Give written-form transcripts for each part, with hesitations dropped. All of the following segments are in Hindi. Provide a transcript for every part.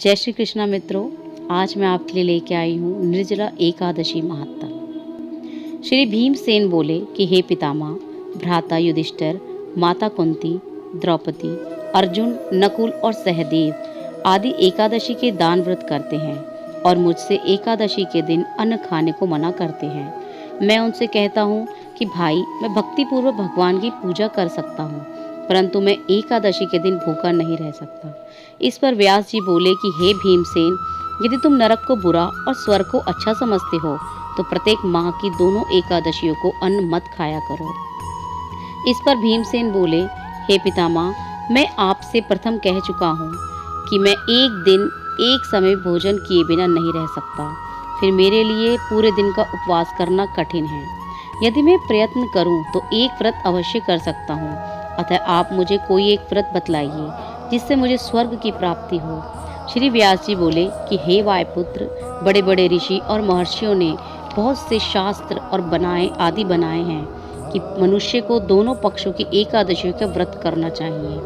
जय श्री कृष्णा मित्रों। आज मैं आपके लिए लेके आई हूँ निर्जला एकादशी महात्म। श्री भीमसेन बोले कि हे पितामह, भ्राता युधिष्ठिर, माता कुंती, द्रौपदी, अर्जुन, नकुल और सहदेव आदि एकादशी के दान व्रत करते हैं और मुझसे एकादशी के दिन अन्न खाने को मना करते हैं। मैं उनसे कहता हूँ कि भाई, मैं भक्तिपूर्वक भगवान की पूजा कर सकता हूँ, परंतु मैं एकादशी के दिन भूखा नहीं रह सकता। इस पर व्यास जी बोले कि हे भीमसेन, यदि तुम नरक को बुरा और स्वर्ग को अच्छा समझते हो तो प्रत्येक माह की दोनों एकादशियों को अन्न मत खाया करो। इस पर भीमसेन बोले, हे पितामह, मैं आपसे प्रथम कह चुका हूँ कि मैं एक दिन एक समय भोजन किए बिना नहीं रह सकता, फिर मेरे लिए पूरे दिन का उपवास करना कठिन है। यदि मैं प्रयत्न करूं तो एक व्रत अवश्य कर सकता हूं, अतः आप मुझे कोई एक व्रत बतलाइए जिससे मुझे स्वर्ग की प्राप्ति हो। श्री व्यास जी बोले कि हे वायुपुत्र, बड़े बड़े ऋषि और महर्षियों ने बहुत से शास्त्र और बनाए हैं कि मनुष्य को दोनों पक्षों की एकादशियों का व्रत करना चाहिए,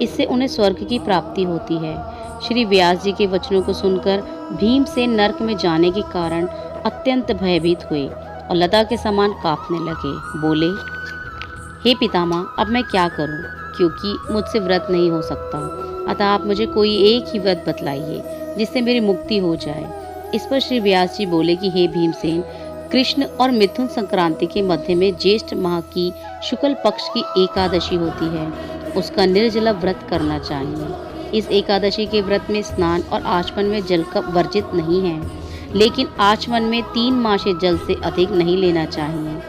इससे उन्हें स्वर्ग की प्राप्ति होती है। श्री व्यास जी के वचनों को सुनकर भीमसेन नरक में जाने के कारण अत्यंत भयभीत हुए और लता के समान कांपने लगे। बोले, हे पितामह, अब मैं क्या करूं, क्योंकि मुझसे व्रत नहीं हो सकता, अतः आप मुझे कोई एक ही व्रत बतलाइए जिससे मेरी मुक्ति हो जाए। इस पर श्री व्यास जी बोले कि हे भीमसेन, कृष्ण और मिथुन संक्रांति के मध्य में ज्येष्ठ माह की शुक्ल पक्ष की एकादशी होती है, उसका निर्जला व्रत करना चाहिए। इस एकादशी के व्रत में स्नान और आचमन में जल का वर्जित नहीं है, लेकिन आचमन में 3 मासे जल से अधिक नहीं लेना चाहिए।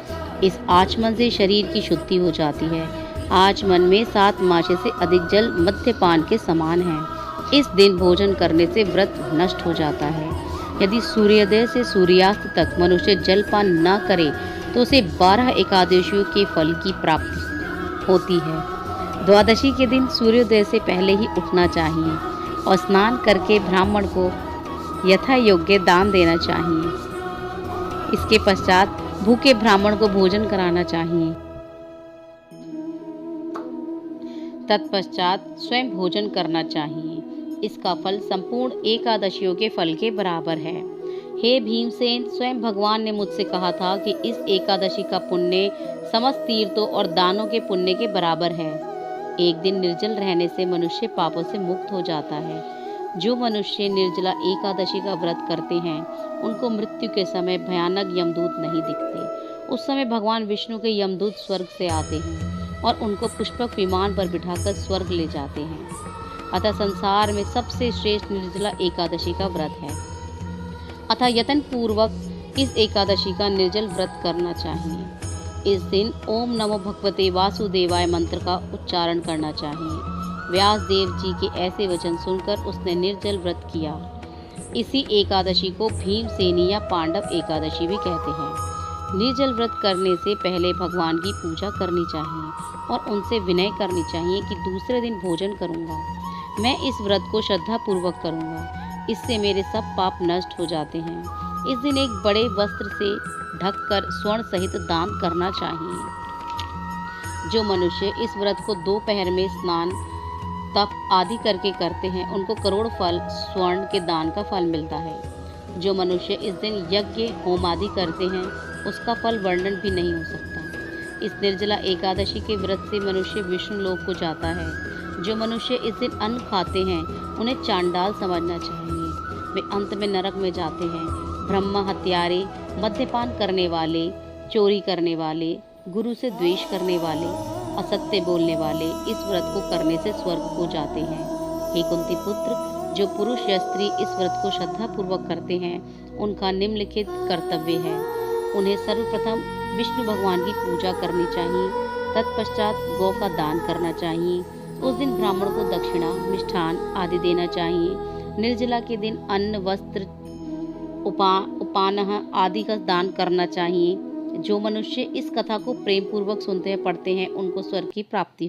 इस आचमन से शरीर की शुद्धि हो जाती है। आचमन में 7 मासे से अधिक जल मद्यपान के समान है। इस दिन भोजन करने से व्रत नष्ट हो जाता है। यदि सूर्योदय से सूर्यास्त तक मनुष्य जलपान न करे तो उसे 12 एकादशियों के फल की प्राप्ति होती है। द्वादशी के दिन सूर्योदय से पहले ही उठना चाहिए और स्नान करके ब्राह्मण को यथा योग्य दान देना चाहिए। इसके पश्चात भूखे ब्राह्मण को भोजन कराना चाहिए। तत्पश्चात स्वयं भोजन करना चाहिए। इसका फल संपूर्ण एकादशियों के फल के बराबर है। हे भीमसेन, स्वयं भगवान ने मुझसे कहा था कि इस एकादशी का पुण्य समस्त तीर्थों और दानों के पुण्य के बराबर है। एक दिन निर्जल रहने से मनुष्य पापों से मुक्त हो जाता है। जो मनुष्य निर्जला एकादशी का व्रत करते हैं उनको मृत्यु के समय भयानक यमदूत नहीं दिखते। उस समय भगवान विष्णु के यमदूत स्वर्ग से आते हैं और उनको पुष्पक विमान पर बिठाकर स्वर्ग ले जाते हैं। अतः संसार में सबसे श्रेष्ठ निर्जला एकादशी का व्रत है। अतः यत्न पूर्वक इस एकादशी का निर्जल व्रत करना चाहिए। इस दिन ओम नमो भगवते वासुदेवाय मंत्र का उच्चारण करना चाहिए। व्यास देव जी के ऐसे वचन सुनकर उसने निर्जल व्रत किया। इसी एकादशी को भीमसेनी या पांडव एकादशी भी कहते हैं। निर्जल व्रत करने से पहले भगवान की पूजा करनी चाहिए और उनसे विनय करनी चाहिए कि दूसरे दिन भोजन करूंगा। मैं इस व्रत को श्रद्धा पूर्वक करूंगा, इससे मेरे सब पाप नष्ट हो जाते हैं। इस दिन एक बड़े वस्त्र से ढककर स्वर्ण सहित दान करना चाहिए। जो मनुष्य इस व्रत को दोपहर में स्नान, तप आदि करके करते हैं उनको करोड़ फल स्वर्ण के दान का फल मिलता है। जो मनुष्य इस दिन यज्ञ होम आदि करते हैं उसका फल वर्णन भी नहीं हो सकता। इस निर्जला एकादशी के व्रत से मनुष्य विष्णु लोक को जाता है। जो मनुष्य इस दिन अन्न खाते हैं उन्हें चांडाल समझना चाहिए। वे अंत में नरक में जाते हैं। ब्रह्मा हत्यारे, मद्यपान करने वाले, चोरी करने वाले, गुरु से द्वेष करने वाले, असत्य बोलने वाले इस व्रत को करने से स्वर्ग को जाते हैं। हे कुंती पुत्र, जो पुरुष या स्त्री इस व्रत को श्रद्धा पूर्वक करते हैं उनका निम्नलिखित कर्तव्य है। उन्हें सर्वप्रथम विष्णु भगवान की पूजा करनी चाहिए। तत्पश्चात गौ का दान करना चाहिए। उस दिन ब्राह्मण को दक्षिणा, मिष्ठान आदि देना चाहिए। निर्जला के दिन अन्न, वस्त्र, उपानह आदि का दान करना चाहिए। जो मनुष्य इस कथा को प्रेम पूर्वक सुनते हैं, पढ़ते हैं, उनको स्वर्ग की प्राप्ति